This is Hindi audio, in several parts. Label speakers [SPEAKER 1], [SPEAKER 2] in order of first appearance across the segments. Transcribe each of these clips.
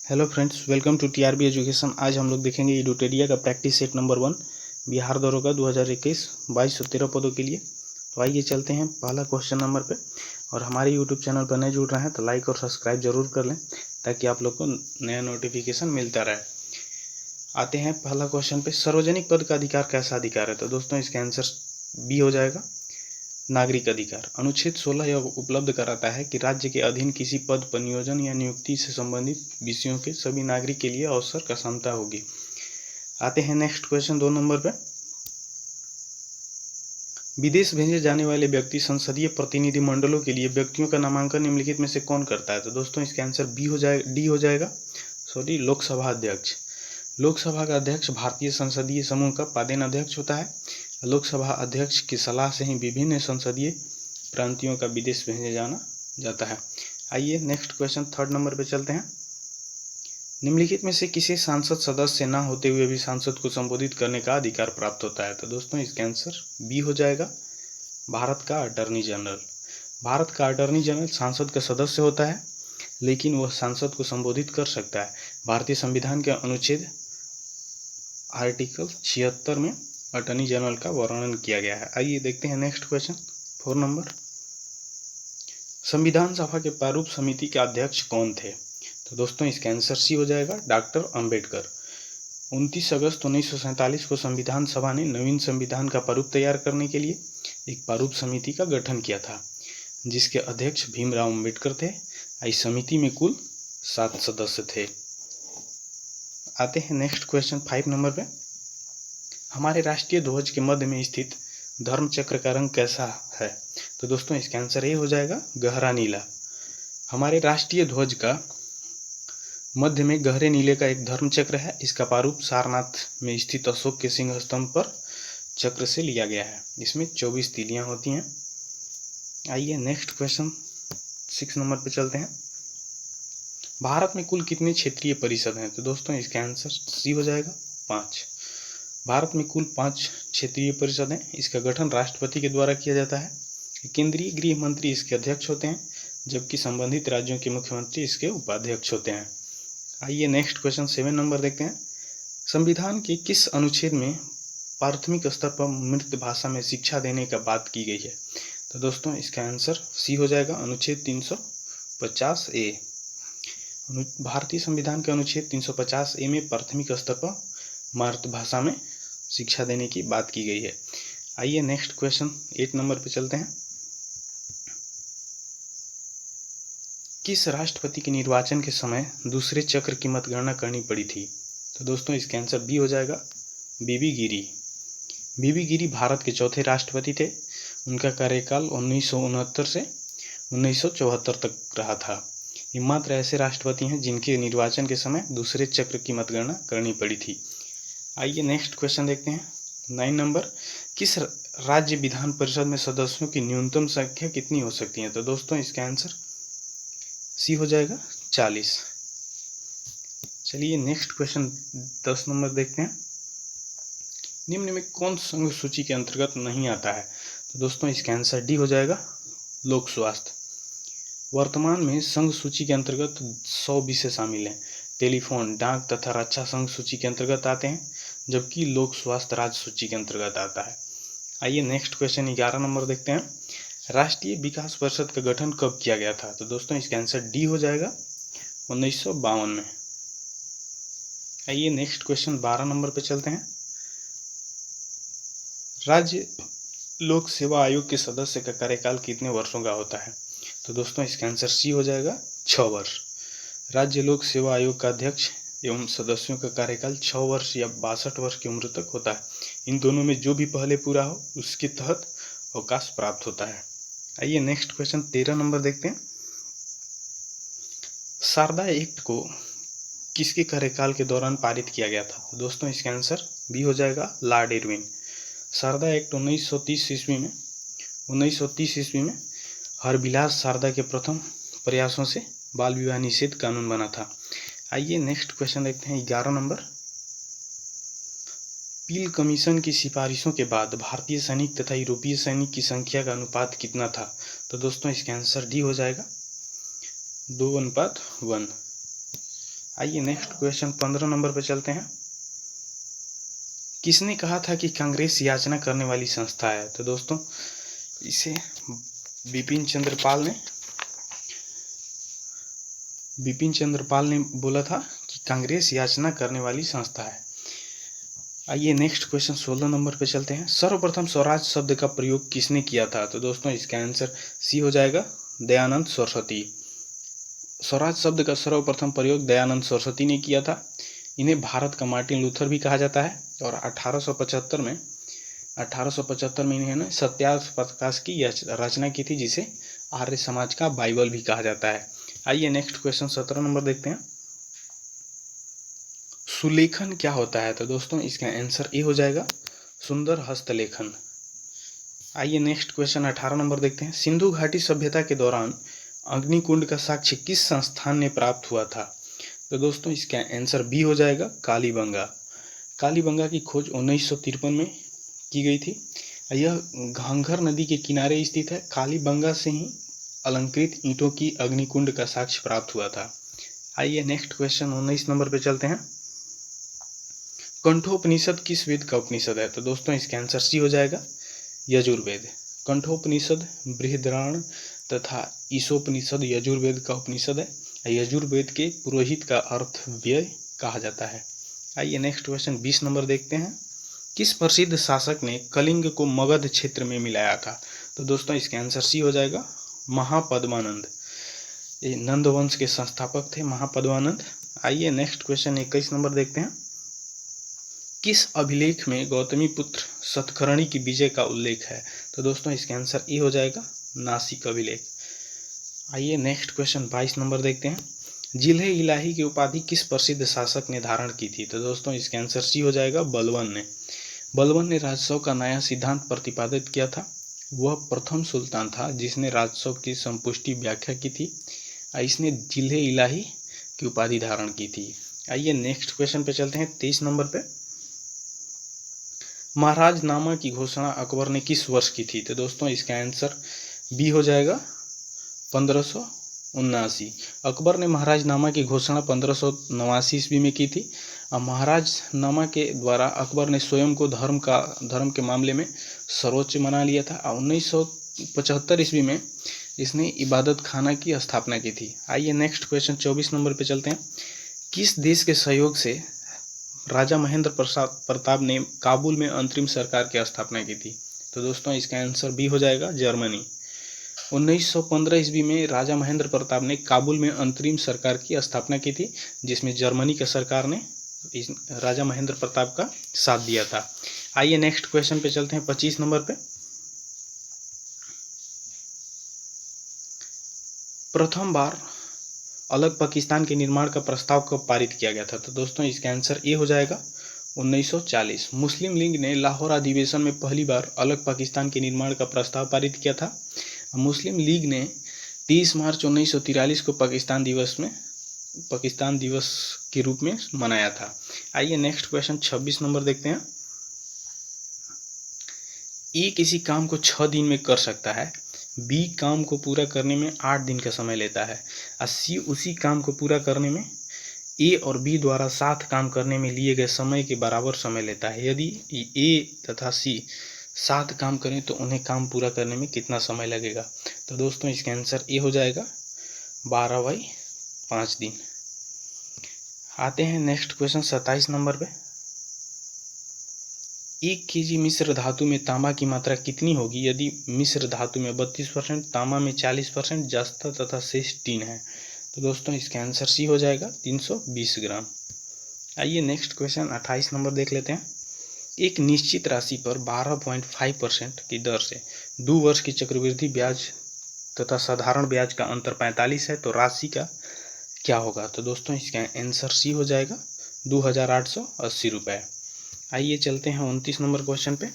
[SPEAKER 1] Hello friends, welcome to TRB education. आज हम लोग देखेंगे एडुटेरिया का प्रैक्टिस सेट नंबर 1 बिहार दरोगा 2021 2213 पदों के लिए। तो आइए चलते हैं पहला क्वेश्चन नंबर पे। और हमारे यूट्यूब चैनल पर नए जुड़ रहे हैं तो लाइक और सब्सक्राइब जरूर कर लें ताकि आप लोग को नया नोटिफिकेशन मिलता रहे। आते हैं पहला क्वेश्चन पे। सार्वजनिक पद का अधिकार कैसा अधिकार है? तो दोस्तों इसका आंसर बी हो जाएगा, नागरिक अधिकार। अनुच्छेद 16 यह उपलब्ध कराता है कि राज्य के अधीन किसी पद पर नियोजन या नियुक्ति से संबंधित विषयों के सभी नागरिक के लिए अवसर का समता होगी। आते हैं नेक्स्ट क्वेश्चन 2 नंबर पे। विदेश भेजे जाने वाले व्यक्ति संसदीय प्रतिनिधि मंडलों के लिए व्यक्तियों का नामांकन निम्नलिखित में से कौन करता है? तो दोस्तों इसका आंसर डी हो जाएगा, लोकसभा अध्यक्ष। लोकसभा का अध्यक्ष भारतीय संसदीय समूह का पदेन अध्यक्ष होता है। लोकसभा अध्यक्ष की सलाह से ही विभिन्न संसदीय प्रांतियों का विदेश भेजे जाना जाता है। आइए नेक्स्ट क्वेश्चन 3 नंबर पे चलते हैं। निम्नलिखित में से किसी सांसद सदस्य न होते हुए भी सांसद को संबोधित करने का अधिकार प्राप्त होता है? तो दोस्तों इसका आंसर बी हो जाएगा, भारत का अटॉर्नी जनरल। भारत का अटॉर्नी जनरल सांसद का सदस्य होता है, लेकिन वह सांसद को संबोधित कर सकता है। भारतीय संविधान के अनुच्छेद आर्टिकल 76 में अटॉर्नी जनरल का वर्णन किया गया है। आइए देखते हैं नेक्स्ट क्वेश्चन 4 नंबर। संविधान सभा के प्रारूप समिति के अध्यक्ष कौन थे? तो दोस्तों इसका आंसर सी हो जाएगा, डॉक्टर अंबेडकर। 29 अगस्त 1947 को संविधान सभा ने नवीन संविधान का प्रारूप तैयार करने के लिए एक प्रारूप समिति का गठन किया था, जिसके अध्यक्ष भीमराव अंबेडकर थे। इस समिति में कुल 7 सदस्य थे। आते हैं नेक्स्ट क्वेश्चन 5 नंबर पे। हमारे राष्ट्रीय ध्वज के मध्य में स्थित धर्म चक्र का रंग कैसा है? तो दोस्तों इसका आंसर ये हो जाएगा, गहरा नीला। हमारे राष्ट्रीय ध्वज का मध्य में गहरे नीले का एक धर्म चक्र है। इसका प्रारूप सारनाथ में स्थित अशोक के सिंह स्तंभ पर चक्र से लिया गया है। इसमें 24 तीलियां होती हैं। आइए नेक्स्ट क्वेश्चन 6 नंबर पे चलते हैं। भारत में कुल कितने क्षेत्रीय परिषद हैं? तो दोस्तों इसका आंसर सी हो जाएगा, 5। भारत में कुल 5 क्षेत्रीय परिषद हैं। इसका गठन राष्ट्रपति के द्वारा किया जाता है। केंद्रीय गृह मंत्री इसके अध्यक्ष होते हैं, जबकि संबंधित राज्यों के मुख्यमंत्री इसके उपाध्यक्ष होते हैं। आइए नेक्स्ट क्वेश्चन 7 नंबर देखते हैं। संविधान के किस अनुच्छेद में प्राथमिक स्तर पर मृत भाषा में शिक्षा देने का बात की गई है? तो दोस्तों इसका आंसर सी हो जाएगा, अनुच्छेद 350A। भारतीय संविधान के अनुच्छेद 350A में प्राथमिक स्तर पर मातृभाषा में शिक्षा देने की बात की गई है। आइए नेक्स्ट क्वेश्चन 8 नंबर पे चलते हैं। किस राष्ट्रपति के निर्वाचन के समय दूसरे चक्र की मतगणना करनी पड़ी थी? तो दोस्तों इसका आंसर बी हो जाएगा, बीबी गिरी। बीबी गिरी भारत के चौथे राष्ट्रपति थे। उनका कार्यकाल 1969 से 1974 तक रहा था। ये मात्र ऐसे राष्ट्रपति हैं जिनके निर्वाचन के समय दूसरे चक्र की मतगणना करनी पड़ी थी। आइए नेक्स्ट क्वेश्चन देखते हैं 9 नंबर। किस राज्य विधान परिषद में सदस्यों की न्यूनतम संख्या कितनी हो सकती है? तो दोस्तों इसका आंसर सी हो जाएगा, 40। चलिए नेक्स्ट क्वेश्चन 10 नंबर देखते हैं। निम्न में कौन संघ सूची के अंतर्गत नहीं आता है? तो दोस्तों इसका आंसर डी हो जाएगा, लोक स्वास्थ्य। वर्तमान में संघ सूची के अंतर्गत 100 विषय शामिल हैं। टेलीफोन, डाक तथा रक्षा संघ सूची के अंतर्गत आते हैं, जबकि लोक स्वास्थ्य राज्य सूची के अंतर्गत आता है। आइए नेक्स्ट क्वेश्चन 11 नंबर देखते हैं। राष्ट्रीय विकास परिषद का गठन कब किया गया था? तो दोस्तों इसका आंसर डी हो जाएगा, 1952 में। आइए नेक्स्ट क्वेश्चन 12 नंबर पे चलते हैं। राज्य लोक सेवा आयोग के सदस्य का कार्यकाल कितने वर्षों का होता है? तो दोस्तों इसका आंसर सी हो जाएगा, 6 वर्ष। राज्य लोक सेवा आयोग का अध्यक्ष एवं सदस्यों का कार्यकाल 6 वर्ष या 62 वर्ष की उम्र तक होता है। इन दोनों में जो भी पहले पूरा हो उसके तहत अवकाश प्राप्त होता है। आइए नेक्स्ट क्वेश्चन 13 नंबर देखते हैं। शारदा एक्ट को किसके कार्यकाल के दौरान पारित किया गया था? तो दोस्तों इसका आंसर बी हो जाएगा, लॉर्ड इरविन। शारदा एक्ट 1930 ईस्वी में हरबिलास शारदा के प्रथम प्रयासों से बाल विवाह निषेध कानून बना था। आइए नेक्स्ट क्वेश्चन देखते हैं 11 नंबर। पील कमीशन की सिफारिशों के बाद भारतीय सैनिक तथा यूरोपीय सैनिक की संख्या का अनुपात कितना था? तो दोस्तों इसका आंसर डी हो जाएगा, 2:1। आइए नेक्स्ट क्वेश्चन 15 नंबर पे चलते हैं। किसने कहा था कि कांग्रेस याचना करने वाली संस्था है? तो दोस्तों इसे बिपिन चंद्र पाल ने बोला था कि कांग्रेस याचना करने वाली संस्था है। आइए नेक्स्ट क्वेश्चन 16 नंबर पे चलते हैं। सर्वप्रथम स्वराज शब्द का प्रयोग किसने किया था? तो दोस्तों इसका आंसर सी हो जाएगा, दयानंद सरस्वती। स्वराज शब्द का सर्वप्रथम प्रयोग दयानंद सरस्वती ने किया था। इन्हें भारत का मार्टिन लूथर भी कहा जाता है और 1875 में इन्होंने सत्यार्थ प्रकाश की रचना की थी, जिसे आर्य समाज का बाइबल भी कहा जाता है। आइए नेक्स्ट क्वेश्चन 17 नंबर देखते हैं। सुलेखन क्या होता है? तो दोस्तों इसका आंसर ए हो जाएगा, सुंदर हस्तलेखन। आइए नेक्स्ट क्वेश्चन 18 नंबर देखते हैं। सिंधु घाटी सभ्यता के दौरान अग्निकुंड का साक्ष्य किस संस्थान ने प्राप्त हुआ था? तो दोस्तों इसका आंसर बी हो जाएगा, कालीबंगा। कालीबंगा की खोज 1953 में की गई थी। यह घांघर नदी के किनारे स्थित है। कालीबंगा से ही अलंकृत ईंटों की अग्निकुंड का साक्ष्य प्राप्त हुआ था। आइए नेक्स्ट क्वेश्चन 19 नंबर पे चलते हैं। कंठोपनिषद किस वेद का उपनिषद है? तो दोस्तों इसका आंसर सी हो जाएगा, यजुर्वेद। कंठोपनिषद बृहद्राण तथा ईशोपनिषद यजुर्वेद का उपनिषद है। यजुर्वेद के पुरोहित का अर्थ व्यय कहा जाता है। आइए नेक्स्ट क्वेश्चन 20 नंबर देखते हैं। किस प्रसिद्ध शासक ने कलिंग को मगध क्षेत्र में मिलाया था? तो दोस्तों इसका आंसर सी हो जाएगा, महापद्मानंद। ये नंद वंश के संस्थापक थे महापद्मानंद। आइए नेक्स्ट क्वेश्चन 21 नंबर देखते हैं। किस अभिलेख में गौतमी पुत्र सतकर्णी की विजय का उल्लेख है? तो दोस्तों इसका आंसर ए हो जाएगा, नासिक अभिलेख। आइए नेक्स्ट क्वेश्चन 22 नंबर देखते हैं। जिले इलाही की उपाधि किस प्रसिद्ध शासक ने धारण की थी? तो दोस्तों इसका आंसर सी हो जाएगा, बलबन ने। बलबन ने राजस्व का नया सिद्धांत प्रतिपादित किया था। वह प्रथम सुल्तान था जिसने राजस्व की संपुष्टि व्याख्या की थी। इसने जिले इलाही की उपाधि धारण की थी। आइए नेक्स्ट क्वेश्चन पे चलते हैं 23 नंबर पे। महाराजनामा की घोषणा अकबर ने किस वर्ष की थी? तो दोस्तों इसका आंसर बी हो जाएगा, 1579। अकबर ने महाराजनामा की घोषणा 1589 ईस्वी में की थी। महाराजनामा के द्वारा अकबर ने स्वयं को धर्म के मामले में सर्वोच्च बना लिया था। 1975 ईस्वी में इसने इबादत खाना की स्थापना की थी। आइए नेक्स्ट क्वेश्चन 24 नंबर पे चलते हैं। किस देश के सहयोग से राजा महेंद्र प्रताप ने काबुल में अंतरिम सरकार की स्थापना की थी? तो दोस्तों इसका आंसर बी हो जाएगा, जर्मनी। 1915 ईस्वी में राजा महेंद्र प्रताप ने काबुल में अंतरिम सरकार की स्थापना की थी, जिसमें जर्मनी की सरकार ने राजा महेंद्र प्रताप का साथ दिया था। आइए नेक्स्ट क्वेश्चन पे चलते हैं 25 नंबर पे। प्रथम बार अलग पाकिस्तान के निर्माण का प्रस्ताव कब पारित किया गया था? तो दोस्तों इसका आंसर ए हो जाएगा, 1940। मुस्लिम लीग ने लाहौर अधिवेशन में पहली बार अलग पाकिस्तान के निर्माण का प्रस्ताव पारित किया था। मुस्लिम लीग ने 30 मार्च 1943 को पाकिस्तान दिवस के रूप में मनाया था। आइए नेक्स्ट क्वेश्चन 26 नंबर देखते हैं। ए किसी काम को 6 दिन में कर सकता है, बी काम को पूरा करने में 8 दिन का समय लेता है, और सी उसी काम को पूरा करने में ए और बी द्वारा साथ काम करने में लिए गए समय के बराबर समय लेता है। यदि ए तथा सी साथ काम करें तो उन्हें काम पूरा करने में कितना समय लगेगा? तो दोस्तों इसका आंसर ए हो जाएगा, 12/5 दिन। आते हैं नेक्स्ट क्वेश्चन 27 नंबर पे। 1 kg मिश्र धातु में तांबा की मात्रा कितनी होगी यदि मिश्र धातु में 32%, तांबा में 40%, जस्ता तथा शेष टीन है? तो दोस्तों इसका आंसर सी हो जाएगा, 320 ग्राम। आइए नेक्स्ट क्वेश्चन 28 नंबर देख लेते हैं। एक निश्चित राशि पर 12.5% की दर से 2 वर्ष की चक्रवृद्धि ब्याज तथा साधारण ब्याज का अंतर 45 है, तो राशि का क्या होगा? तो दोस्तों इसका आंसर सी हो जाएगा, 2880 रुपये। आइए चलते हैं 29 नंबर क्वेश्चन पे।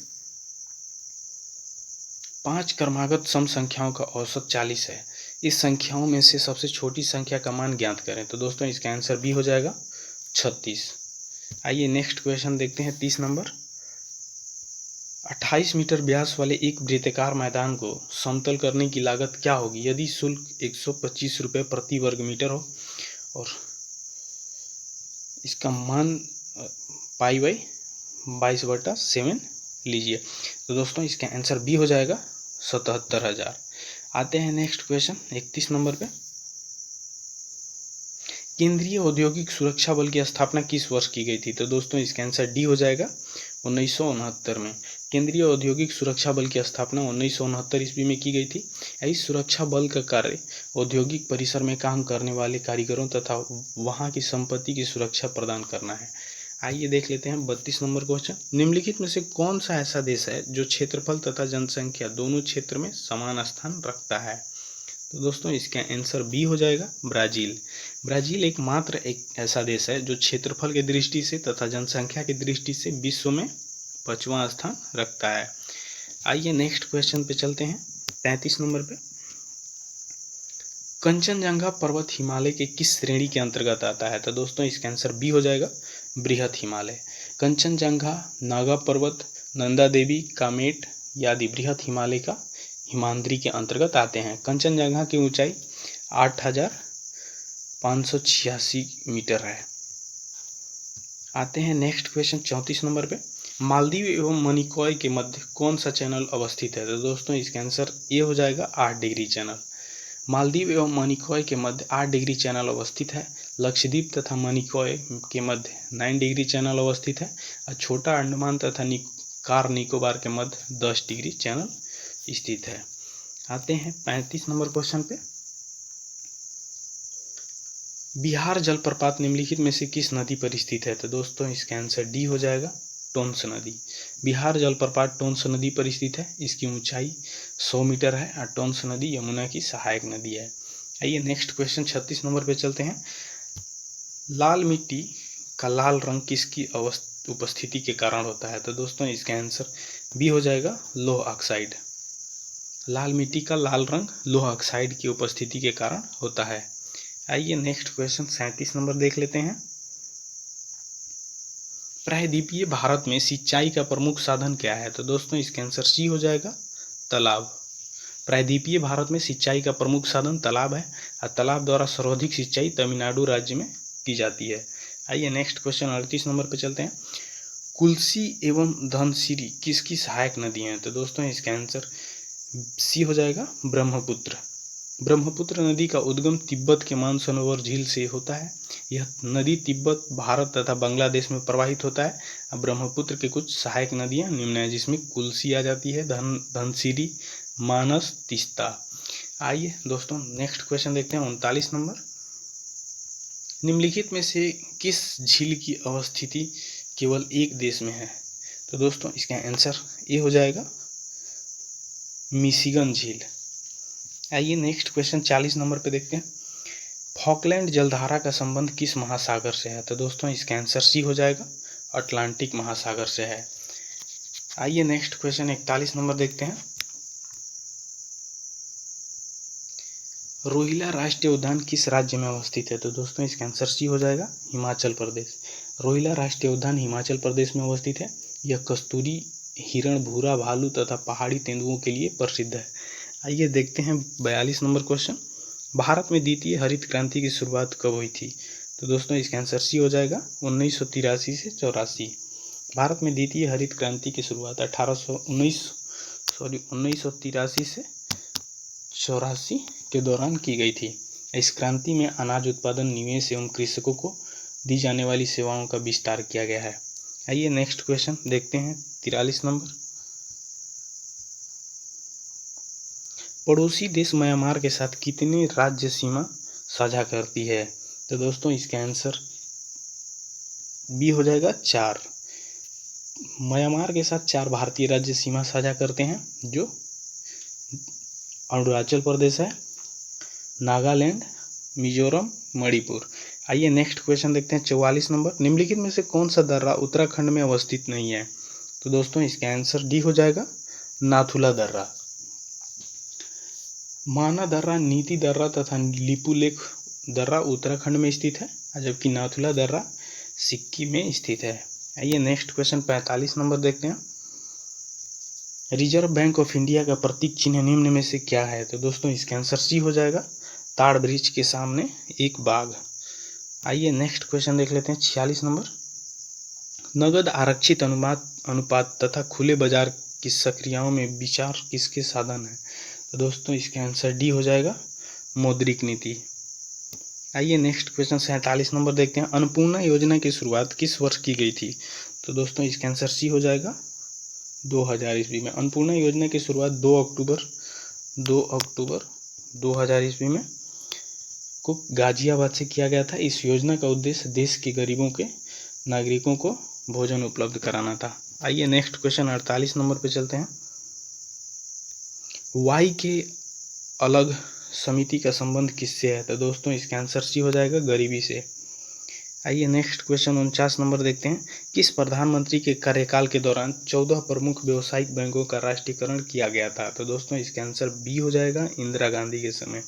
[SPEAKER 1] 5 क्रमागत सम संख्याओं का औसत 40 है। इस संख्याओं में से सबसे छोटी संख्या का मान ज्ञात करें। तो दोस्तों इसका आंसर बी हो जाएगा, 36। आइए नेक्स्ट क्वेश्चन देखते हैं 30 नंबर। 28 मीटर व्यास वाले एक वृत्ताकार मैदान को समतल करने की लागत क्या होगी यदि शुल्क 125 रुपये प्रति वर्ग मीटर हो और इसका मान π/22/7 लीजिए। तो दोस्तों इसका आंसर बी हो जाएगा 77,000। आते हैं नेक्स्ट क्वेश्चन 31 नंबर पे। केंद्रीय औद्योगिक सुरक्षा बल की स्थापना किस वर्ष की गई थी? तो दोस्तों इसका आंसर डी हो जाएगा 1969 में। केंद्रीय औद्योगिक सुरक्षा बल की स्थापना 1969 ईस्वी में की गई थी। इस सुरक्षा बल का कार्य औद्योगिक परिसर में काम करने वाले कारीगरों तथा वहां की संपत्ति की सुरक्षा प्रदान करना है। आइए देख लेते हैं 32 नंबर क्वेश्चन। निम्नलिखित में से कौन सा ऐसा देश है जो क्षेत्रफल तथा जनसंख्या दोनों क्षेत्र में समान स्थान रखता है? तो दोस्तों इसका आंसर बी हो जाएगा ब्राजील। ब्राजील एकमात्र एक ऐसा देश है जो क्षेत्रफल की दृष्टि से तथा जनसंख्या की दृष्टि से विश्व में 5वां स्थान रखता है। आइए नेक्स्ट क्वेश्चन पे चलते हैं 33 नंबर पे। कंचनजंगा पर्वत हिमालय के किस श्रेणी के अंतर्गत आता है? तो दोस्तों इसका आंसर बी हो जाएगा बृहत हिमालय। कंचनजंगा, नागा पर्वत, नंदा देवी, कामेट आदि बृहत हिमालय का हिमाद्री के अंतर्गत आते हैं। कंचनजंगा की ऊंचाई 8,586 मीटर है। आते हैं नेक्स्ट क्वेश्चन 34 नंबर पे। मालदीव एवं मनिकॉय के मध्य कौन सा चैनल अवस्थित है? तो दोस्तों इसका आंसर ए हो जाएगा 8 डिग्री चैनल। मालदीव एवं मनिकॉय के मध्य 8 डिग्री चैनल अवस्थित है। लक्षद्वीप तथा मनिकॉय के मध्य 9 डिग्री चैनल अवस्थित है और छोटा अंडमान तथा कार निकोबार के मध्य 10 डिग्री चैनल स्थित है। आते हैं 35 नंबर क्वेश्चन पे। बिहार जलप्रपात निम्नलिखित में से किस नदी पर स्थित है? तो दोस्तों इसका आंसर डी हो जाएगा टोंस नदी। बिहार जलप्रपात टोंस नदी पर स्थित है। इसकी ऊंचाई 100 मीटर है और टोंस नदी यमुना की सहायक नदी है। आइए नेक्स्ट क्वेश्चन 36 नंबर पे चलते हैं। लाल मिट्टी का लाल रंग किसकी उपस्थिति के कारण होता है? तो दोस्तों इसका आंसर बी हो जाएगा लौह ऑक्साइड। लाल मिट्टी का लाल रंग लौह ऑक्साइड की उपस्थिति के कारण होता है। आइए नेक्स्ट क्वेश्चन 37 नंबर देख लेते हैं। प्रायद्वीपीय भारत में सिंचाई का प्रमुख साधन क्या है? तो दोस्तों इसका आंसर सी हो जाएगा तालाब। प्रायद्वीपीय भारत में सिंचाई का प्रमुख साधन तालाब है और तालाब द्वारा सर्वाधिक सिंचाई तमिलनाडु राज्य में की जाती है। आइए नेक्स्ट क्वेश्चन 38 नंबर पे चलते हैं। कुल्सी एवं धनसिरी किसकी सहायक नदी हैं? तो दोस्तों इसका आंसर सी हो जाएगा ब्रह्मपुत्र। ब्रह्मपुत्र नदी का उद्गम तिब्बत के मानसरोवर झील से होता है। यह नदी तिब्बत, भारत तथा बांग्लादेश में प्रवाहित होता है। अब ब्रह्मपुत्र के कुछ सहायक नदियां निम्न हैं, जिसमें कुल्सी आ जाती है, धनसिरी, मानस, तीस्ता। आइए दोस्तों नेक्स्ट क्वेश्चन देखते हैं 39 नंबर। निम्नलिखित में से किस झील की अवस्थिति केवल एक देश में है? तो दोस्तों इसका आंसर ए हो जाएगा मिशिगन झील। आइए नेक्स्ट क्वेश्चन 40 नंबर पे देखते हैं। फॉकलैंड जलधारा का संबंध किस महासागर से है? तो दोस्तों इसका आंसर सी हो जाएगा अटलांटिक महासागर से है। आइए नेक्स्ट क्वेश्चन 41 नंबर देखते हैं। रोहिला राष्ट्रीय उद्यान किस राज्य में अवस्थित है? तो दोस्तों इसका आंसर सी हो जाएगा हिमाचल प्रदेश। रोहिला राष्ट्रीय उद्यान हिमाचल प्रदेश में अवस्थित है। यह कस्तूरी, हिरण, भूरा भालू तथा पहाड़ी तेंदुओं के लिए प्रसिद्ध है। आइए देखते हैं 42 नंबर क्वेश्चन। भारत में द्वितीय हरित क्रांति की शुरुआत कब हुई थी? तो दोस्तों इसका आंसर सी हो जाएगा 1983 से 84। भारत में द्वितीय हरित क्रांति की शुरुआत 1983 से 84 के दौरान की गई थी। इस क्रांति में अनाज उत्पादन, निवेश एवं कृषकों को दी जाने वाली सेवाओं का विस्तार किया गया है। आइए नेक्स्ट क्वेश्चन देखते हैं 43 नंबर। पड़ोसी देश म्यांमार के साथ कितनी राज्य सीमा साझा करती है? तो दोस्तों इसका आंसर बी हो जाएगा 4। म्यांमार के साथ 4 भारतीय राज्य सीमा साझा करते हैं, जो अरुणाचल प्रदेश है, नागालैंड, मिजोरम, मणिपुर। आइए नेक्स्ट क्वेश्चन देखते हैं 44 नंबर। निम्नलिखित में से कौन सा दर्रा उत्तराखंड में अवस्थित नहीं है? तो दोस्तों इसका आंसर डी हो जाएगा नाथुला दर्रा। माना दर्रा, नीति दर्रा तथा लिपुलेख दर्रा उत्तराखंड में स्थित है, जबकि नाथुला दर्रा सिक्किम में स्थित है। आइए नेक्स्ट क्वेश्चन 45 नंबर देखते हैं। रिजर्व बैंक ऑफ इंडिया का प्रतीक चिन्ह निम्न में से क्या है? तो दोस्तों इसका आंसर सी हो जाएगा ताड़ वृक्ष के सामने एक बाघ। आइए नेक्स्ट क्वेश्चन देख लेते हैं 46 नंबर। नगद आरक्षित अनुपात तथा खुले बाजार की सक्रियाओं में विचार किसके साधन है? तो दोस्तों इसका आंसर डी हो जाएगा, मौद्रिक नीति। आइए नेक्स्ट क्वेश्चन 47 नंबर देखते हैं। अन्नपूर्णा योजना की शुरुआत किस वर्ष की गई थी? तो दोस्तों इसका आंसर सी हो जाएगा, 2000 ईस्वी में। अन्नपूर्णा योजना की शुरुआत 2 अक्टूबर 2000 ईस्वी में को गाजियाबाद से किया गया था। इस योजना का उद्देश्य देश के गरीबों के नागरिकों को भोजन उपलब्ध कराना था। आइए नेक्स्ट क्वेश्चन 48 नंबर पे चलते हैं। वाई के अलग समिति का संबंध किससे है? तो दोस्तों इसका आंसर सी हो जाएगा, गरीबी से। आइए नेक्स्ट क्वेश्चन 49 नंबर देखते हैं। किस प्रधानमंत्री के कार्यकाल के दौरान 14 प्रमुख व्यावसायिक बैंकों का राष्ट्रीयकरण किया गया था? तो दोस्तों इसका आंसर बी हो जाएगा, इंदिरा गांधी के समय।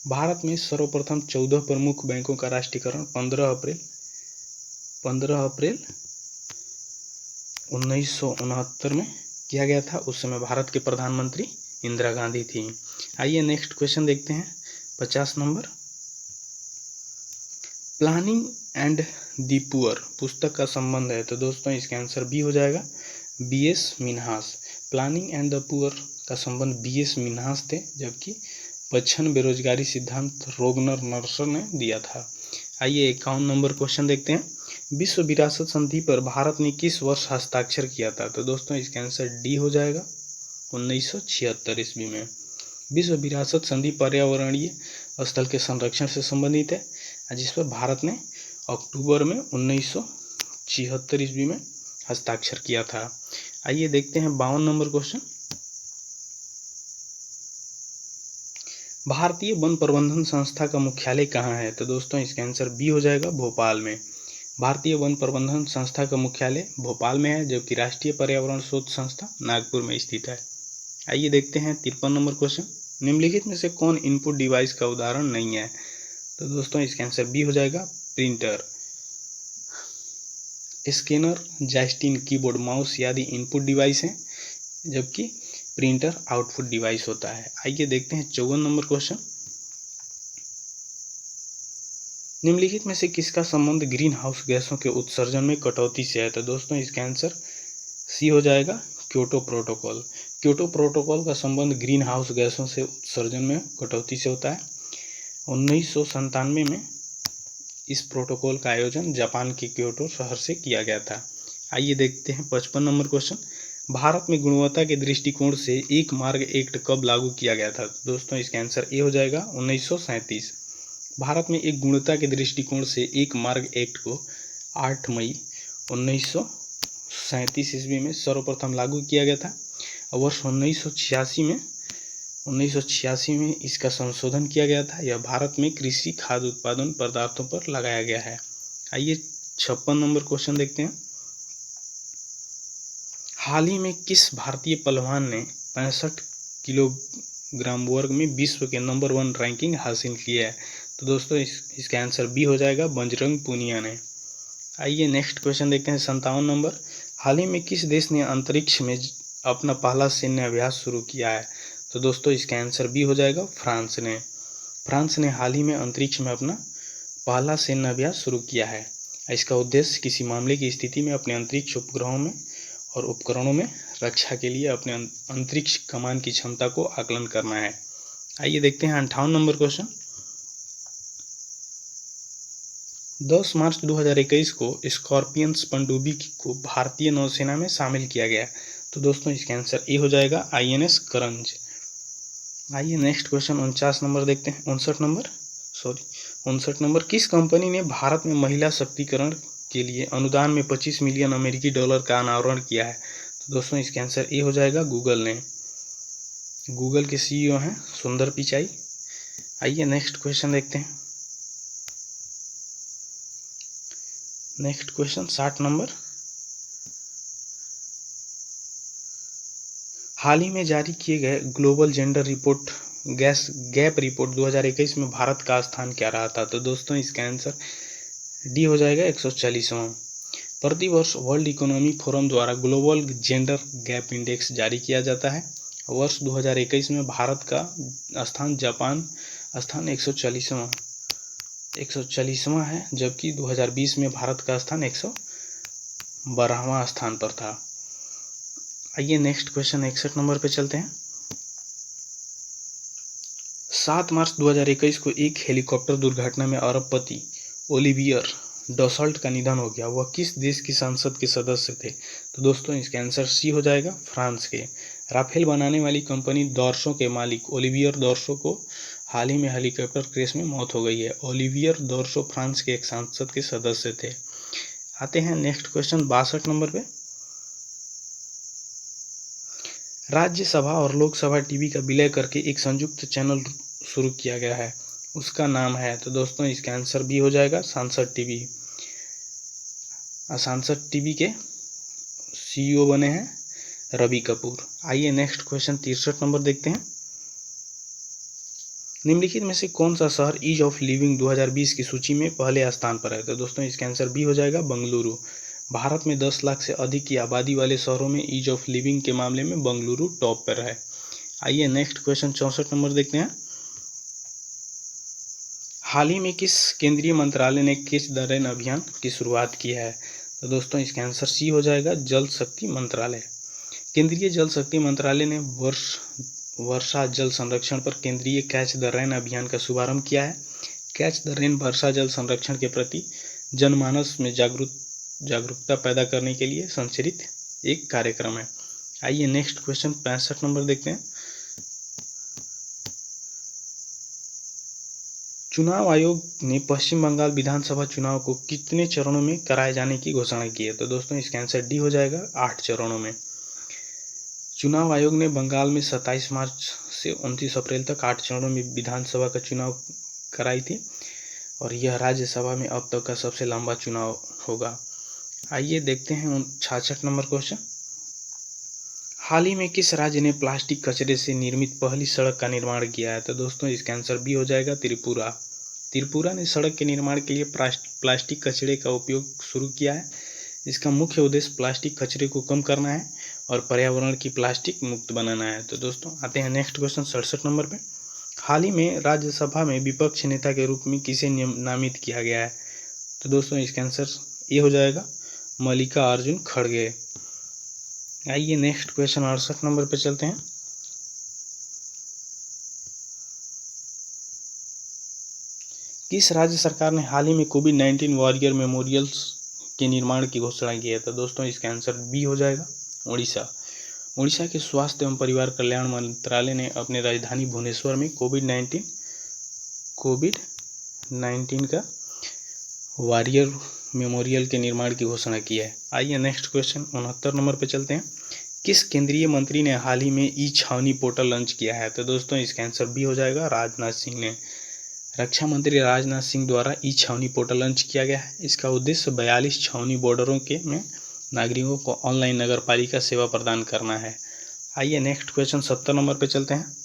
[SPEAKER 1] भारत में सर्वप्रथम 14 प्रमुख बैंकों का राष्ट्रीयकरण 15 अप्रैल 1969 में किया गया था। उस समय भारत के प्रधानमंत्री इंदिरा गांधी थी। आइए नेक्स्ट क्वेश्चन देखते हैं 50 number. Planning and the poor पुस्तक का संबंध है? तो दोस्तों इसका आंसर बी हो जाएगा, BS Minhas. Planning and the poor का संबंध बीएस मिन्हास थे, जबकि पच्छन बेरोजगारी सिद्धांत रोगनर नर्सर ने दिया था। आइए 51 नंबर क्वेश्चन देखते हैं। विश्व विरासत संधि पर भारत ने किस वर्ष हस्ताक्षर किया था? तो दोस्तों इसका आंसर डी हो जाएगा, 1976 ईस्वी में। विश्व विरासत संधि पर्यावरणीय स्थल के संरक्षण से संबंधित है, जिस पर भारत ने अक्टूबर में 1976 ईस्वी में हस्ताक्षर किया था। आइए देखते हैं 52 नंबर क्वेश्चन। भारतीय वन प्रबंधन संस्था का मुख्यालय कहाँ है? तो दोस्तों इसका आंसर बी हो जाएगा, भोपाल में। भारतीय वन प्रबंधन संस्था का मुख्यालय भोपाल में है, जबकि राष्ट्रीय पर्यावरण शोध संस्था नागपुर में स्थित है। आइए देखते हैं 53 नंबर क्वेश्चन। निम्नलिखित में से कौन इनपुट डिवाइस का उदाहरण नहीं है? तो दोस्तों इसका आंसर बी हो जाएगा, printer. Scanner, joystick, keyboard, mouse आदि इनपुट डिवाइस हैं, जबकि प्रिंटर आउटपुट डिवाइस होता है। आइए देखते हैं 54 नंबर क्वेश्चन। निम्नलिखित में से किसका संबंध ग्रीन हाउस गैसों के उत्सर्जन में कटौती से है? तो दोस्तों इसका आंसर सी हो जाएगा, क्योटो प्रोटोकॉल। क्योटो प्रोटोकॉल का संबंध ग्रीन हाउस गैसों से उत्सर्जन में कटौती से होता है। 1997 में इस प्रोटोकॉल का आयोजन जापान के क्योटो शहर से किया गया था। आइए देखते हैं 55 नंबर क्वेश्चन। भारत में गुणवत्ता के दृष्टिकोण से एक मार्ग एक्ट कब लागू किया गया था? दोस्तों इसका आंसर ए हो जाएगा, 1937। भारत में एक गुणवत्ता के दृष्टिकोण से एक मार्ग एक्ट को 8 मई 1937 ईस्वी में सर्वप्रथम लागू किया गया था। वर्ष 1986 में इसका संशोधन किया गया था। यह भारत में कृषि खाद्य उत्पादन पदार्थों पर लगाया गया है। आइए 56 नंबर क्वेश्चन देखते हैं। हाल ही में किस भारतीय पहलवान ने 65 किलोग्राम वर्ग में विश्व के नंबर 1 रैंकिंग हासिल की है? तो दोस्तों इसका आंसर बी हो जाएगा, बजरंग पूनिया ने। आइए नेक्स्ट क्वेश्चन देखते हैं 57 नंबर। हाल ही में किस देश ने अंतरिक्ष में अपना पहला सैन्य अभ्यास शुरू किया है? तो दोस्तों इसका आंसर बी हो जाएगा, फ्रांस ने। फ्रांस ने हाल ही में अंतरिक्ष में अपना पहला सैन्य अभ्यास शुरू किया है। इसका उद्देश्य किसी मामले की स्थिति में अपने अंतरिक्ष उपग्रहों में और उपकरणों में रक्षा के लिए अपने अंतरिक्ष कमान की क्षमता को आकलन करना है। आइए देखते हैं 58 नंबर क्वेश्चन। 10 मार्च 2021 को स्कॉर्पियंस पनडुब्बी को भारतीय नौसेना में शामिल किया गया। तो दोस्तों इसका आंसर ए हो जाएगा, INS करंज। आइए नेक्स्ट क्वेश्चन 59 नंबर देखते हैं। 59 नंबर। किस कंपनी ने भारत में महिला शक्तिकरण के लिए अनुदान में 25 मिलियन अमेरिकी डॉलर का अनावरण किया है? तो दोस्तों इसका आंसर ए हो जाएगा, गूगल ने। गूगल के CEO हैं सुंदर पिचाई। आइए नेक्स्ट क्वेश्चन देखते हैं। Next question 60 number. हाल ही में जारी किए गए global gender report gap report 2021 में भारत का स्थान क्या रहा था? तो दोस्तों इसका आंसर डी हो जाएगा, 140वां। प्रतिवर्ष वर्ल्ड इकोनॉमिक फोरम द्वारा ग्लोबल जेंडर गैप इंडेक्स जारी किया जाता है। वर्ष 2021 में भारत का स्थान 140वां 140वां है, जबकि 2020 में भारत का स्थान 112वां स्थान पर था। आइए नेक्स्ट क्वेश्चन 61 नंबर पे चलते हैं। 7 मार्च 2021 को एक हेलीकॉप्टर दुर्घटना में अरबपति ओलिवियर डसॉल्ट का निधन हो गया। वह किस देश की संसद के सदस्य थे? तो दोस्तों इसका आंसर सी हो जाएगा, फ्रांस के। राफेल बनाने वाली कंपनी दॉर्सो के मालिक ओलिवियर डॉर्सो को हाल ही में हेलीकॉप्टर क्रैश में मौत हो गई है। ओलिवियर डॉर्सो फ्रांस के एक संसद के सदस्य थे। आते हैं नेक्स्ट क्वेश्चन 62 नंबर पे। राज्यसभा और लोकसभा टीवी का विलय करके एक संयुक्त चैनल शुरू किया गया है, उसका नाम है? तो दोस्तों इसका आंसर भी हो जाएगा सांसद टीवी। सांसद टीवी के सीईओ बने हैं रवि कपूर। आइए नेक्स्ट क्वेश्चन 63 नंबर देखते हैं। निम्नलिखित में से कौन सा शहर ईज ऑफ लिविंग 2020 की सूची में पहले स्थान पर है? तो दोस्तों इसका आंसर भी हो जाएगा बंगलुरु। भारत में 10 लाख से अधिक की आबादी वाले शहरों में ईज ऑफ लिविंग के मामले में बंगलुरु टॉप पर है। आइए नेक्स्ट क्वेश्चन 64 नंबर देखते हैं। हाल ही में किस केंद्रीय मंत्रालय ने कैच द रेन अभियान की शुरुआत की है? तो दोस्तों इसका आंसर सी हो जाएगा जल शक्ति मंत्रालय। केंद्रीय जल शक्ति मंत्रालय ने वर्षा जल संरक्षण पर केंद्रीय कैच द रेन अभियान का शुभारंभ किया है। कैच द रेन वर्षा जल संरक्षण के प्रति जनमानस में जागरूकता पैदा करने के लिए संचालित एक कार्यक्रम है। आइए नेक्स्ट क्वेश्चन 65 नंबर देखते हैं। चुनाव आयोग ने पश्चिम बंगाल विधानसभा चुनाव को कितने चरणों में कराए जाने की घोषणा की है? तो दोस्तों इसका आंसर डी हो जाएगा 8 चरणों में। चुनाव आयोग ने बंगाल में 27 मार्च से 29 अप्रैल तक 8 चरणों में विधानसभा का चुनाव कराई थी और यह राज्यसभा में अब तक का सबसे लंबा चुनाव होगा। आइए देखते हैं 66 नंबर क्वेश्चन। हाल ही में किस राज्य ने प्लास्टिक कचरे से निर्मित पहली सड़क का निर्माण किया है? तो दोस्तों इसका आंसर भी हो जाएगा त्रिपुरा। त्रिपुरा ने सड़क के निर्माण के लिए प्लास्टिक कचरे का उपयोग शुरू किया है। इसका मुख्य उद्देश्य प्लास्टिक कचरे को कम करना है और पर्यावरण की प्लास्टिक मुक्त बनाना है। तो दोस्तों आते हैं नेक्स्ट क्वेश्चन 67 नंबर पे। हाल ही में राज्यसभा में विपक्ष नेता के रूप में किसे नामित किया गया है? तो दोस्तों इसका आंसर ये हो जाएगा मल्लिकार्जुन खड़गे। आइए नेक्स्ट क्वेश्चन 68 नंबर पे चलते हैं। किस राज्य सरकार ने हाल ही में कोविड-19 वॉरियर मेमोरियल्स के निर्माण की घोषणा की है? तो दोस्तों इसका आंसर बी हो जाएगा उड़ीसा। उड़ीसा के स्वास्थ्य एवं परिवार कल्याण मंत्रालय ने अपने राजधानी भुवनेश्वर में कोविड-19 का वॉरियर मेमोरियल के निर्माण की घोषणा की है। आइए नेक्स्ट क्वेश्चन 69 नंबर पे चलते हैं। किस केंद्रीय मंत्री ने हाल ही में ई छावनी पोर्टल लॉन्च किया है? तो दोस्तों इसका आंसर भी हो जाएगा राजनाथ सिंह ने। रक्षा मंत्री राजनाथ सिंह द्वारा ई छावनी पोर्टल लॉन्च किया गया है। इसका उद्देश्य 42 छावनी बॉर्डरों के में नागरिकों को ऑनलाइन नगरपालिका सेवा प्रदान करना है। आइए नेक्स्ट क्वेश्चन 70 नंबर पे चलते हैं।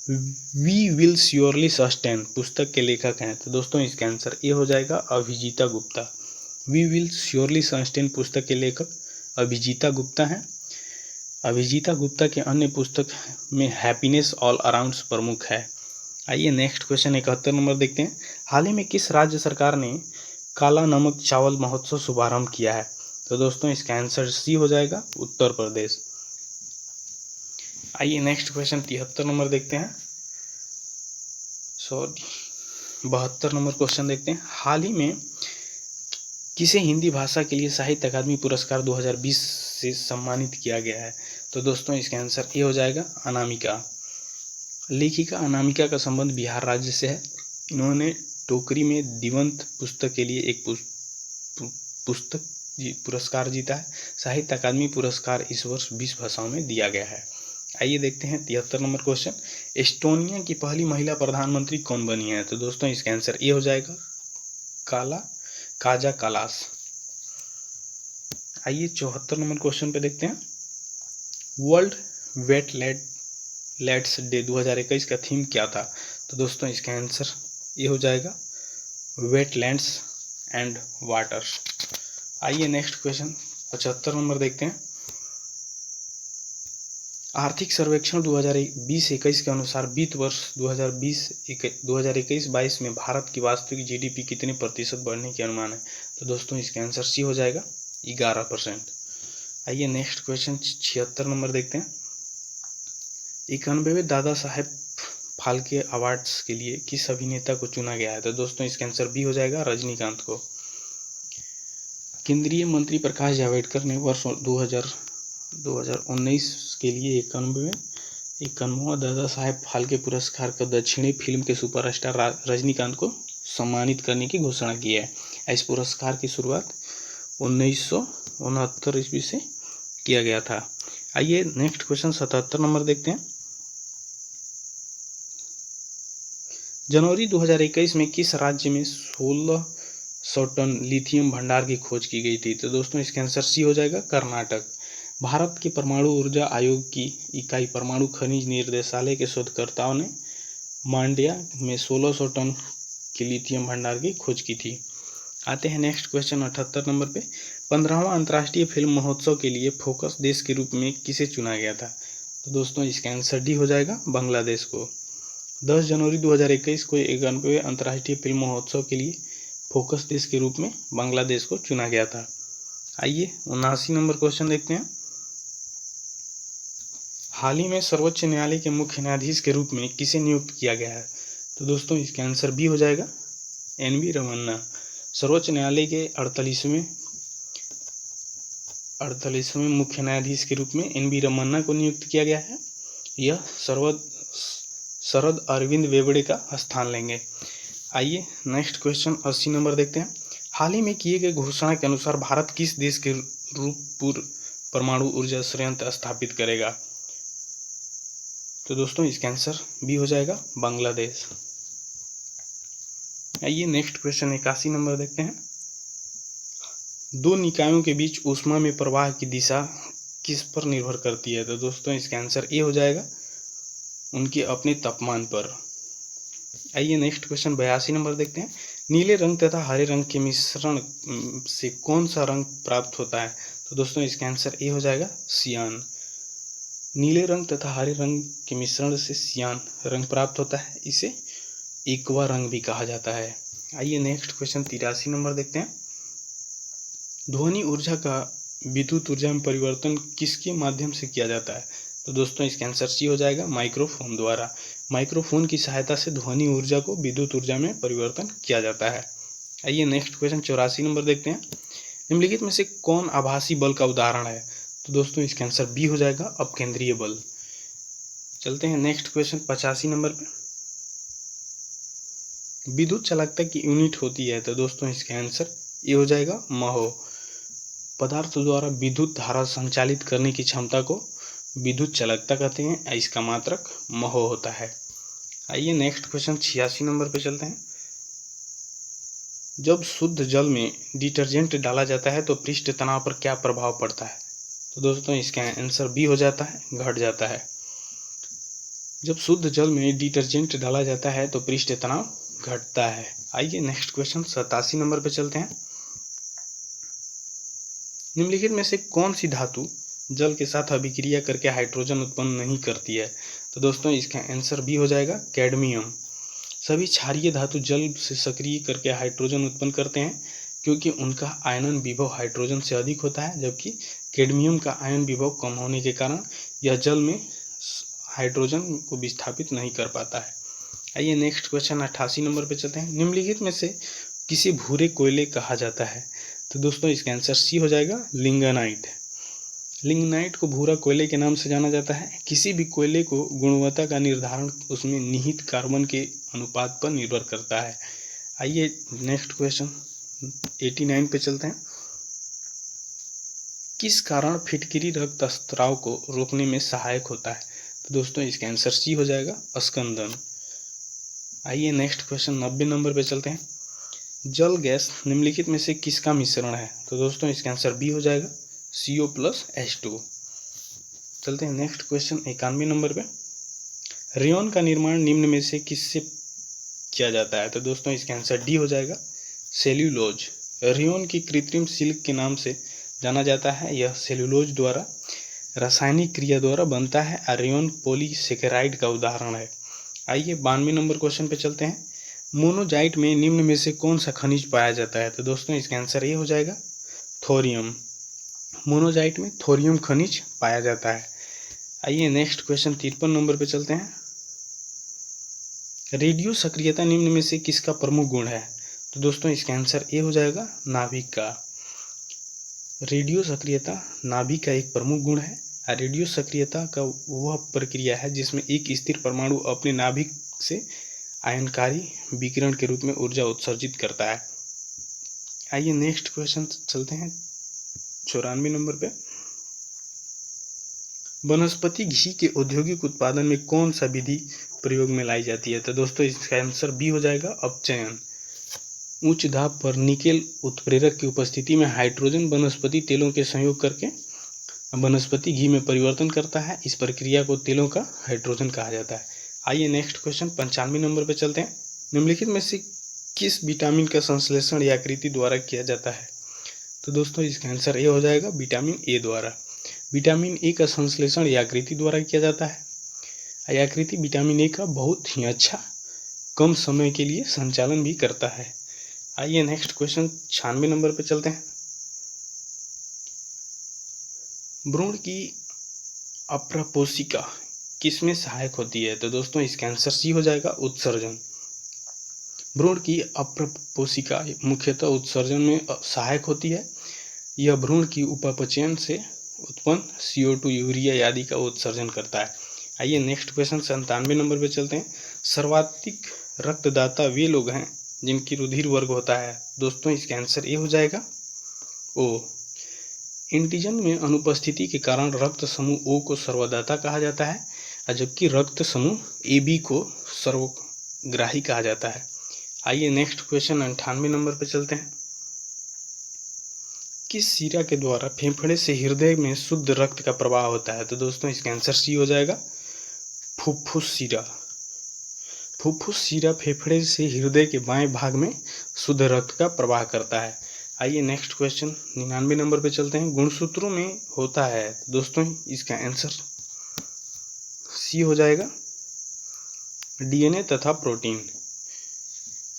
[SPEAKER 1] वी विल श्योरली सस्टेन पुस्तक के लेखक हैं? तो दोस्तों इसका आंसर ये हो जाएगा Abhijita Gupta. We will surely sustain पुस्तक के लेखक अभिजीता गुप्ता हैं। अभिजीता गुप्ता के अन्य पुस्तक में हैप्पीनेस ऑल अराउंड प्रमुख है। आइए नेक्स्ट क्वेश्चन 71 नंबर देखते हैं। हाल ही में किस राज्य सरकार ने काला नमक चावल महोत्सव शुभारंभ किया है? तो दोस्तों इसका आंसर सी हो जाएगा उत्तर प्रदेश। आइए नेक्स्ट क्वेश्चन 73 नंबर देखते हैं। 72 नंबर क्वेश्चन देखते हैं। हाल ही में किसे हिंदी भाषा के लिए साहित्य अकादमी पुरस्कार 2020 से सम्मानित किया गया है? तो दोस्तों इसका आंसर ये हो जाएगा अनामिका। लेखिका अनामिका का संबंध बिहार राज्य से है। इन्होंने टोकरी में दिवंत पुस्तक के लिए एक पुस्तक पुरस्कार जीता है। साहित्य अकादमी पुरस्कार इस वर्ष 20 भाषाओं में दिया गया है। आइए देखते हैं 73 नंबर क्वेश्चन। एस्टोनिया की पहली महिला प्रधानमंत्री कौन बनी है? तो दोस्तों इसका आंसर ये हो जाएगा काजा कलास। आइए 74 नंबर क्वेश्चन पे देखते हैं। वर्ल्ड वेटलैंड्स डे 2021 का थीम क्या था? तो दोस्तों इसका आंसर ये हो जाएगा वेटलैंड्स एंड वाटर। आइए नेक्स्ट क्वेश्चन 75 नंबर देखते हैं। आर्थिक सर्वेक्षण 2020-21 के अनुसार वित्त वर्ष 2021-22 में भारत की वास्तविक जीडीपी कितने प्रतिशत बढ़ने के अनुमान है? तो दोस्तों इसका आंसर सी हो जाएगा 11%। आइए नेक्स्ट क्वेश्चन 76 नंबर देखते हैं। 91वें दादा साहेब फाल्के अवार्ड्स के लिए किस अभिनेता को चुना गया है? तो दोस्तों इसका आंसर बी हो जाएगा रजनीकांत को। केंद्रीय मंत्री प्रकाश जावड़ेकर ने वर्ष 2019 के लिए 91वां दादा साहेब फाल्के पुरस्कार का दक्षिणी फिल्म के सुपरस्टार रजनीकांत को सम्मानित करने की घोषणा की है। इस पुरस्कार की शुरुआत 1969 ईस्वी से किया गया था। आइए नेक्स्ट क्वेश्चन 77 नंबर देखते हैं। जनवरी 2021 में किस राज्य में 1600 टन लिथियम भंडार की खोज की गई थी? तो दोस्तों इसका आंसर सी हो जाएगा कर्नाटक। भारत के परमाणु ऊर्जा आयोग की इकाई परमाणु खनिज निर्देशालय के शोधकर्ताओं ने मांड्या में 1600 टन के लिथियम भंडार की खोज की थी। आते हैं नेक्स्ट क्वेश्चन 78 नंबर पे। 15वां अंतर्राष्ट्रीय फिल्म महोत्सव के लिए फोकस देश के रूप में किसे चुना गया था? तो दोस्तों इसका आंसर डी हो जाएगा बांग्लादेश को। 10 जनवरी 2021 को 91वें अंतर्राष्ट्रीय फिल्म महोत्सव के लिए फोकस देश के रूप में बांग्लादेश को चुना गया था। आइए 79 नंबर क्वेश्चन देखते हैं। हाल ही में सर्वोच्च न्यायालय के मुख्य न्यायाधीश के रूप में किसे नियुक्त किया गया है? तो दोस्तों इसका आंसर बी हो जाएगा एन.वी. रमन्ना। सर्वोच्च न्यायालय के 48वें मुख्य न्यायाधीश के रूप में एन.वी. रमन्ना को नियुक्त किया गया है। यह शरद अरविंद बोबड़े का स्थान लेंगे। आइए नेक्स्ट क्वेश्चन 80 नंबर देखते हैं। हाल ही में किए गए घोषणा के अनुसार भारत किस देश के रूपपुर परमाणु ऊर्जा संयंत्र स्थापित करेगा? तो दोस्तों इसका आंसर बी हो जाएगा बांग्लादेश। आइए नेक्स्ट क्वेश्चन 81 नंबर देखते हैं। दो निकायों के बीच ऊष्मा में प्रवाह की दिशा किस पर निर्भर करती है? तो दोस्तों इसका आंसर ए हो जाएगा उनके अपने तापमान पर। आइए नेक्स्ट क्वेश्चन 82 नंबर देखते हैं। नीले रंग तथा हरे रंग के मिश्रण से कौन सा रंग प्राप्त होता है? तो दोस्तों इसका आंसर ए हो जाएगा सियान। नीले रंग तथा हरे रंग के मिश्रण से सियान रंग प्राप्त होता है। इसे एक्वा रंग भी कहा जाता है। आइए नेक्स्ट क्वेश्चन 83 नंबर देखते हैं। ध्वनि ऊर्जा का विद्युत ऊर्जा में परिवर्तन किसके माध्यम से किया जाता है? तो दोस्तों इसका आंसर सी हो जाएगा माइक्रोफोन द्वारा। माइक्रोफोन की सहायता से ध्वनि ऊर्जा को विद्युत ऊर्जा में परिवर्तन किया जाता है। आइए नेक्स्ट क्वेश्चन 84 नंबर देखते हैं। निम्नलिखित में से कौन आभासी बल का उदाहरण है? तो दोस्तों इसका आंसर बी हो जाएगा अपकेंद्रीय बल। चलते हैं नेक्स्ट क्वेश्चन 85 नंबर पे। विद्युत चालकता की यूनिट होती है? तो दोस्तों इसका आंसर ए हो जाएगा महो। पदार्थ द्वारा विद्युत धारा संचालित करने की क्षमता को विद्युत चालकता कहते हैं। इसका मात्रक महो होता है। आइए नेक्स्ट क्वेश्चन 86 नंबर पे चलते हैं। जब शुद्ध जल में डिटर्जेंट डाला जाता है तो पृष्ठ तनाव पर क्या प्रभाव पड़ता है? तो दोस्तों इसका आंसर बी हो जाता है घट जाता है। जब शुद्ध जल में डिटर्जेंट डाला जाता है तो पृष्ठ तनाव घटता है। आइए नेक्स्ट क्वेश्चन 87 नंबर पे चलते हैं। निम्नलिखित में से कौन सी धातु जल के साथ अभिक्रिया करके हाइड्रोजन उत्पन्न नहीं करती है? तो दोस्तों इसका आंसर बी हो जाएगा कैडमियम। सभी क्षारीय धातु जल से सक्रिय करके हाइड्रोजन उत्पन्न करते हैं क्योंकि उनका आयनन विभव हाइड्रोजन से अधिक होता है, जबकि कैडमियम का आयन विभव कम होने के कारण यह जल में हाइड्रोजन को विस्थापित नहीं कर पाता है। आइए नेक्स्ट क्वेश्चन 88 नंबर पे चलते हैं। निम्नलिखित में से किसे भूरे कोयले कहा जाता है? तो दोस्तों इसका आंसर सी हो जाएगा लिंगनाइट। लिंगनाइट को भूरा कोयले के नाम से जाना जाता है। किसी भी कोयले को गुणवत्ता का निर्धारण उसमें निहित कार्बन के अनुपात पर निर्भर करता है। आइए नेक्स्ट क्वेश्चन 89 पे चलते हैं। किस कारण फिटकिरी रक्तस्राव को रोकने में सहायक होता है? तो दोस्तों इसका आंसर सी हो जाएगा स्कंदन। आइए नेक्स्ट क्वेश्चन 90 नंबर पे चलते हैं। जल गैस निम्नलिखित में से किसका मिश्रण है? तो दोस्तों इसका आंसर बी हो जाएगा CO+H2। चलते हैं नेक्स्ट क्वेश्चन 91 नंबर पे। रेयॉन का निर्माण निम्न में से किससे किया जाता है? तो दोस्तों इसका आंसर डी हो जाएगा सेल्यूलोज। रेयॉन की कृत्रिम सिल्क के नाम से जाना जाता है। यह सेल्यूलोज द्वारा रासायनिक क्रिया द्वारा बनता है। आयरन पॉलीसेकेराइड का उदाहरण है। आइए 92 नंबर क्वेश्चन पे चलते हैं। मोनोजाइट में निम्न में से कौन सा खनिज पाया जाता है? तो दोस्तों इसका आंसर ये हो जाएगा थोरियम। मोनोजाइट में थोरियम खनिज पाया जाता है। आइए नेक्स्ट क्वेश्चन 53 नंबर पे चलते हैं। रेडियो सक्रियता निम्न में से किसका प्रमुख गुण है? तो दोस्तों इसका आंसर ये हो जाएगा नाभिक का। रेडियो सक्रियता नाभिक का एक प्रमुख गुण है। रेडियो सक्रियता का वह प्रक्रिया है जिसमें एक स्थिर परमाणु अपने नाभिक से आयनकारी विकिरण के रूप में ऊर्जा उत्सर्जित करता है। आइए नेक्स्ट क्वेश्चन चलते हैं 94 नंबर पे। वनस्पति घी के औद्योगिक उत्पादन में कौन सा विधि प्रयोग में लाई जाती है? तो दोस्तों इसका आंसर बी हो जाएगा अपचयन। उच्च दाब पर निकेल उत्प्रेरक की उपस्थिति में हाइड्रोजन वनस्पति तेलों के संयोग करके वनस्पति घी में परिवर्तन करता है। इस प्रक्रिया को तेलों का हाइड्रोजन कहा जाता है। आइए नेक्स्ट क्वेश्चन 95 नंबर पे चलते हैं। निम्नलिखित में से किस विटामिन का संश्लेषण यकृत द्वारा किया जाता है? तो दोस्तों इसका आंसर ए हो जाएगा विटामिन ए द्वारा। विटामिन ए का संश्लेषण यकृत द्वारा किया जाता है। यकृत विटामिन ए का बहुत ही अच्छा कम समय के लिए संचालन भी करता है। आइए नेक्स्ट क्वेश्चन 96 नंबर पे चलते हैं। भ्रूण की अप्रपोशिका किसमें सहायक होती है? तो दोस्तों इसका आंसर सी हो जाएगा उत्सर्जन। भ्रूण की अप्रपोशिका मुख्यतः उत्सर्जन में सहायक होती है। यह भ्रूण की उपापचयन से उत्पन्न CO2 यूरिया आदि का उत्सर्जन करता है। आइए नेक्स्ट क्वेश्चन 97 नंबर पे चलते हैं। सर्वाधिक रक्तदाता वे लोग हैं जिनकी रुधिर वर्ग होता है। दोस्तों इसका आंसर ये हो जाएगा ओ। एंटीजन में अनुपस्थिति के कारण रक्त समूह ओ को सर्वदाता कहा जाता है, जबकि रक्त समूह AB को सर्वग्राही कहा जाता है। आइए नेक्स्ट क्वेश्चन 98 नंबर पे चलते हैं। किस शिरा के द्वारा फेफड़े से हृदय में शुद्ध रक्त का प्रवाह होता है? तो दोस्तों इसका आंसर सी हो जाएगा फुफ्फुस शिरा। फुफ्फुस शिरा फेफड़े से हृदय के बाएं भाग में शुद्ध रक्त का प्रवाह करता है। आइए नेक्स्ट क्वेश्चन 99 नंबर पे चलते हैं। गुणसूत्रों में होता है। दोस्तों इसका आंसर सी हो जाएगा DNA तथा प्रोटीन।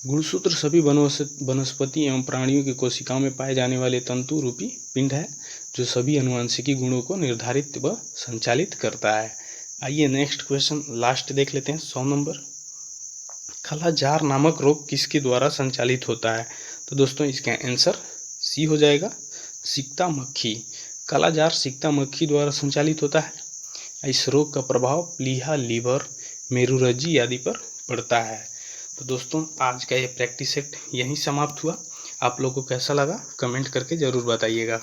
[SPEAKER 1] गुणसूत्र सभी वनस्पति एवं प्राणियों की कोशिकाओं में पाए जाने वाले तंतु रूपी पिंड है जो सभी अनुवांशिकी गुणों को निर्धारित व संचालित करता है। आइए नेक्स्ट क्वेश्चन लास्ट देख लेते हैं 100 नंबर। कालाजार नामक रोग किसके द्वारा संचालित होता है? तो दोस्तों इसका आंसर सी हो जाएगा सिकता मक्खी। कालाजार सिकता मक्खी द्वारा संचालित होता है। इस रोग का प्रभाव प्लीहा, लीवर, मेरुरज्जी आदि पर पड़ता है। तो दोस्तों आज का ये प्रैक्टिस सेट यहीं समाप्त हुआ। आप लोगों को कैसा लगा कमेंट करके ज़रूर बताइएगा।